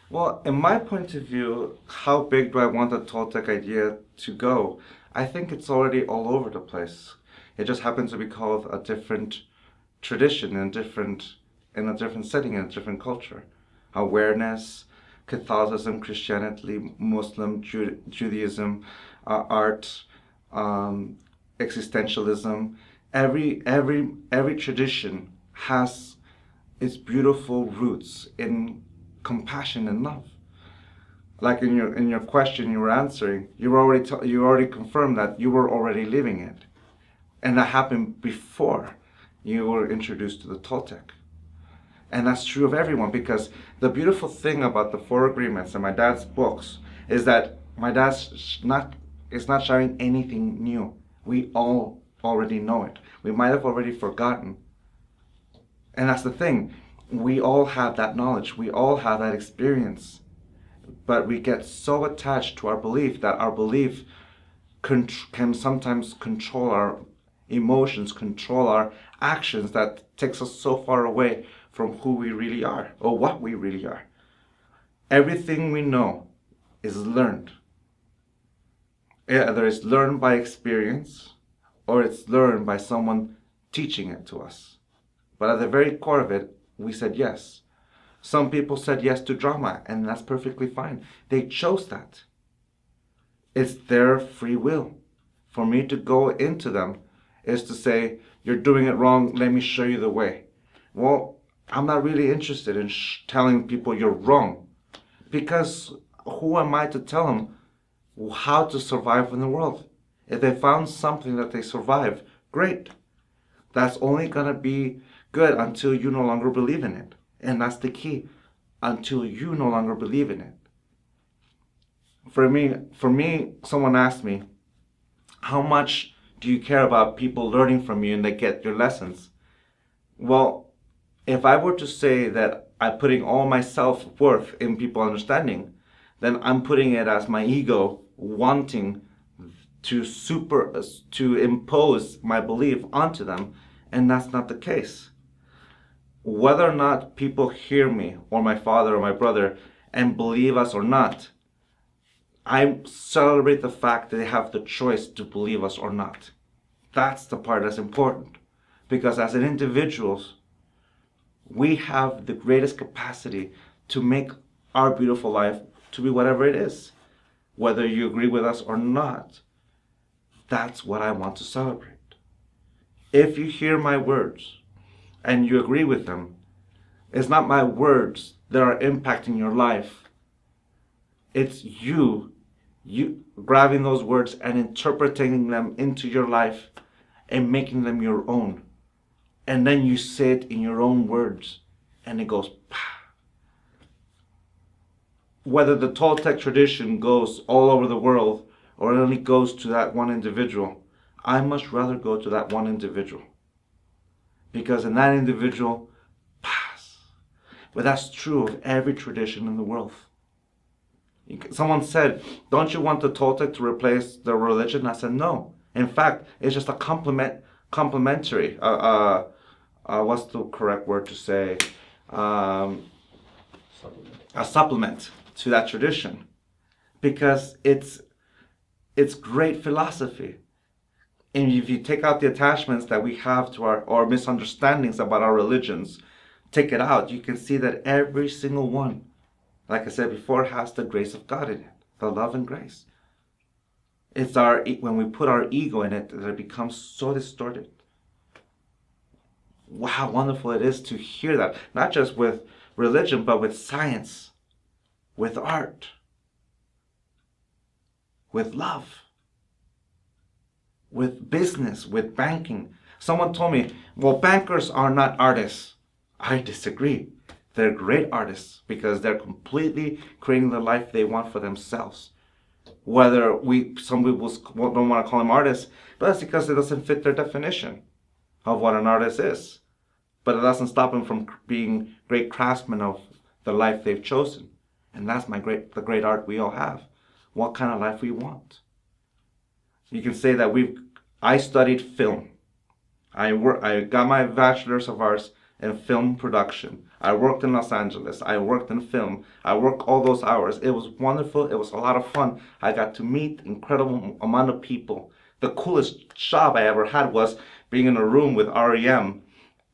Well, in my point of view, how big do I want the Toltec idea to go? I think it's already all over the place. It just happens to be called a different tradition in a different setting, in a different culture. Awareness, Catholicism, Christianity, Muslim, Judaism, art, um, existentialism. Every tradition has its beautiful roots in compassion and love. Like in your question you were answering, you already confirmed that you were already living it, and that happened before you were introduced to the Toltec. And that's true of everyone, because the beautiful thing about the Four Agreements and my dad's books is that my dad's not is not sharing anything new. We all already know it. We might have already forgotten. And that's the thing. We all have that knowledge. We all have that experience. But we get so attached to our belief that our belief can sometimes control our emotions, control our actions, that takes us so far away from who we really are or what we really are. Everything we know is learned. Either it's learned by experience or it's learned by someone teaching it to us. But at the very core of it, we said yes. Some people said yes to drama, and that's perfectly fine. They chose that. It's their free will. For me to go into them is to say, you're doing it wrong, let me show you the way. Well, I'm not really interested in telling people you're wrong, because who am I to tell them how to survive in the world? If they found something that they survive, great. That's only going to be good until you no longer believe in it. And that's the key, until you no longer believe in it. For me, someone asked me, how much do you care about people learning from you and they get your lessons? Well, if I were to say that I'm putting all my self-worth in people understanding, then I'm putting it as my ego wanting to impose my belief onto them, and that's not the case. Whether or not people hear me or my father or my brother and believe us or not, I celebrate the fact that they have the choice to believe us or not. That's the part that's important, because as an individuals, we have the greatest capacity to make our beautiful life to be whatever it is. Whether you agree with us or not, that's what I want to celebrate. If you hear my words and you agree with them, it's not my words that are impacting your life. It's you grabbing those words and interpreting them into your life and making them your own. And then you say it in your own words, and it goes, pah. Whether the Toltec tradition goes all over the world or it only goes to that one individual, I much rather go to that one individual. Because in that individual, pass. But that's true of every tradition in the world. Someone said, don't you want the Toltec to replace the religion? I said, no. In fact, it's just a complementary. What's the correct word to say? A supplement to that tradition, because it's great philosophy. And if you take out the attachments that we have to our misunderstandings about our religions, take it out, you can see that every single one, like I said before, has the grace of God in it, the love and grace. It's when we put our ego in it that it becomes so distorted. Wow, how wonderful it is to hear that, not just with religion, but with science, with art, with love, with business, with banking. Someone told me, well, bankers are not artists. I disagree. They're great artists because they're completely creating the life they want for themselves. Whether some people don't want to call them artists, but that's because it doesn't fit their definition of what an artist is. But it doesn't stop them from being great craftsmen of the life they've chosen. And that's the great art we all have. What kind of life we want. You can say that I studied film. I got my bachelor's of arts in film production. I worked in Los Angeles. I worked in film. I worked all those hours. It was wonderful. It was a lot of fun. I got to meet incredible amount of people. The coolest job I ever had was being in a room with REM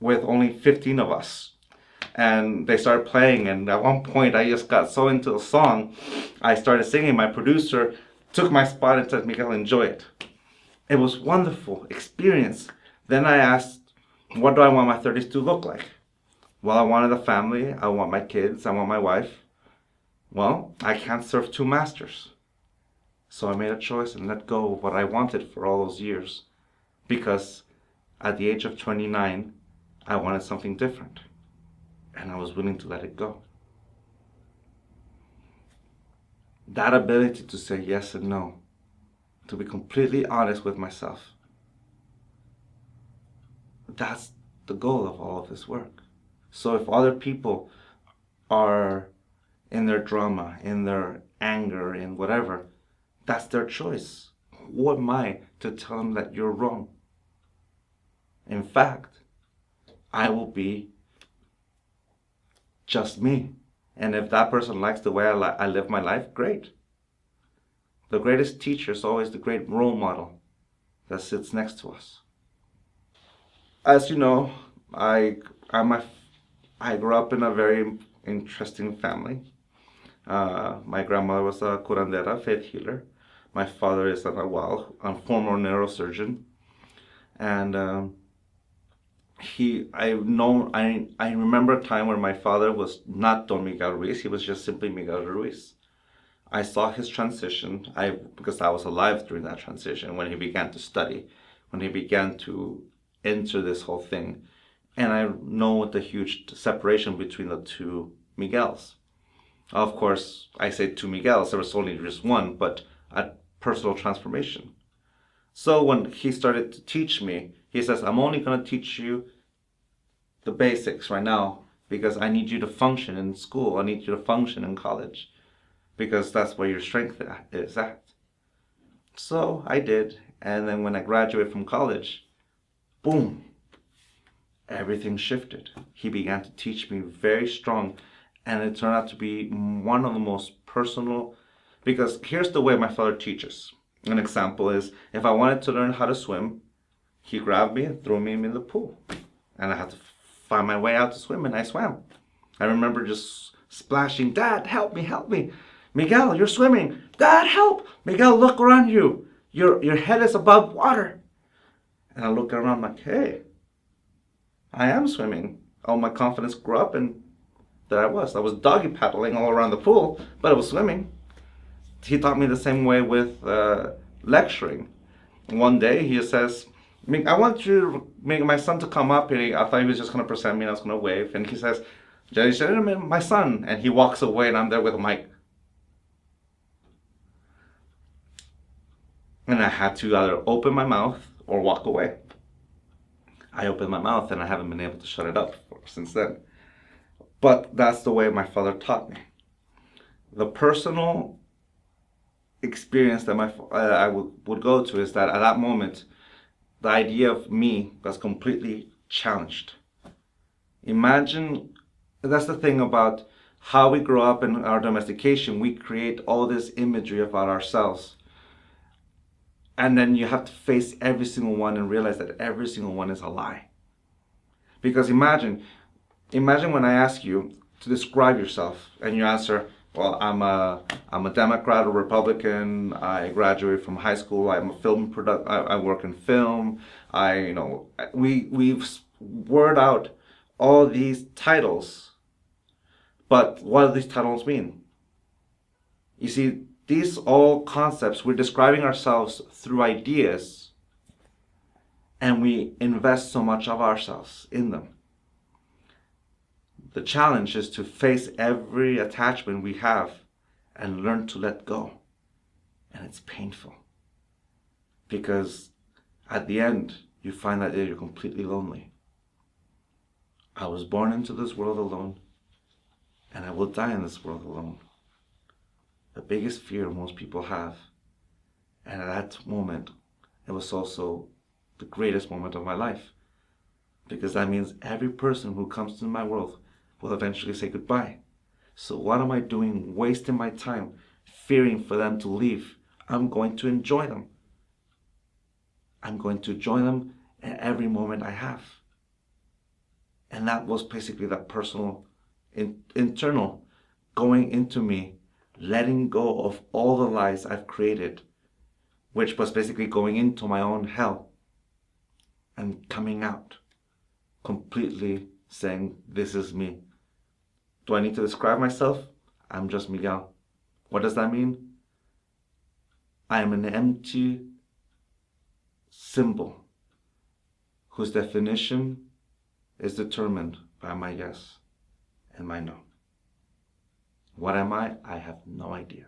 with only 15 of us. And they started playing, and at one point I just got so into the song, I started singing. My producer took my spot and said, Miguel, enjoy it. It was a wonderful experience. Then I asked, what do I want my 30s to look like? Well, I wanted a family. I want my kids. I want my wife. Well, I can't serve two masters. So I made a choice and let go of what I wanted for all those years. Because at the age of 29, I wanted something different. And I was willing to let it go. That ability to say yes and no, to be completely honest with myself, that's the goal of all of this work. So if other people are in their drama, in their anger, in whatever, that's their choice. Who am I to tell them that you're wrong? In fact, I will be just me. And if that person likes the way I live my life, great. The greatest teacher is always the great role model that sits next to us. As you know, I grew up in a very interesting family. My grandmother was a curandera, faith healer. My father is a former neurosurgeon. And I remember a time where my father was not Don Miguel Ruiz, he was just simply Miguel Ruiz. I saw his transition, because I was alive during that transition, when he began to study, when he began to enter this whole thing. And I know the huge separation between the two Miguels. Of course, I say two Miguels, there was only just one, but a personal transformation. So when he started to teach me, he says, I'm only going to teach you the basics right now because I need you to function in school. I need you to function in college because that's where your strength is at. So I did. And then when I graduated from college, boom, everything shifted. He began to teach me very strong. And it turned out to be one of the most personal, because here's the way my father teaches. An example is, if I wanted to learn how to swim, he grabbed me and threw me in the pool. And I had to find my way out to swim, and I swam. I remember just splashing, Dad, help me, help me. Miguel, you're swimming. Dad, help. Miguel, look around you. Your head is above water. And I look around like, hey, I am swimming. All my confidence grew up, and there I was. I was doggy paddling all around the pool, but I was swimming. He taught me the same way with lecturing. One day he says, I want you to make my son to come up. And I thought he was just going to present me and I was going to wave. And he says, gentlemen, my son. And he walks away and I'm there with a mic. And I had to either open my mouth or walk away. I opened my mouth and I haven't been able to shut it up since then. But that's the way my father taught me. The personal experience that I would go to is that at that moment, the idea of me was completely challenged. Imagine, that's the thing about how we grow up in our domestication. We create all this imagery about ourselves. And then you have to face every single one and realize that every single one is a lie. Because imagine when I ask you to describe yourself and you answer, well, I'm a Democrat or Republican. I graduated from high school. I'm a film I work in film. We've word out all these titles, but what do these titles mean? You see, these all concepts, we're describing ourselves through ideas, and we invest so much of ourselves in them. The challenge is to face every attachment we have and learn to let go. And it's painful. Because at the end, you find that you're completely lonely. I was born into this world alone, and I will die in this world alone. The biggest fear most people have. And at that moment, it was also the greatest moment of my life. because that means every person who comes to my world will eventually say goodbye. So what am I doing wasting my time fearing for them to leave? I'm going to enjoy them. I'm going to enjoy them at every moment I have. And that was basically that personal, internal, going into me, letting go of all the lies I've created, which was basically going into my own hell and coming out, completely saying, this is me. Do I need to describe myself? I'm just Miguel. What does that mean? I am an empty symbol whose definition is determined by my yes and my no. What am I? I have no idea.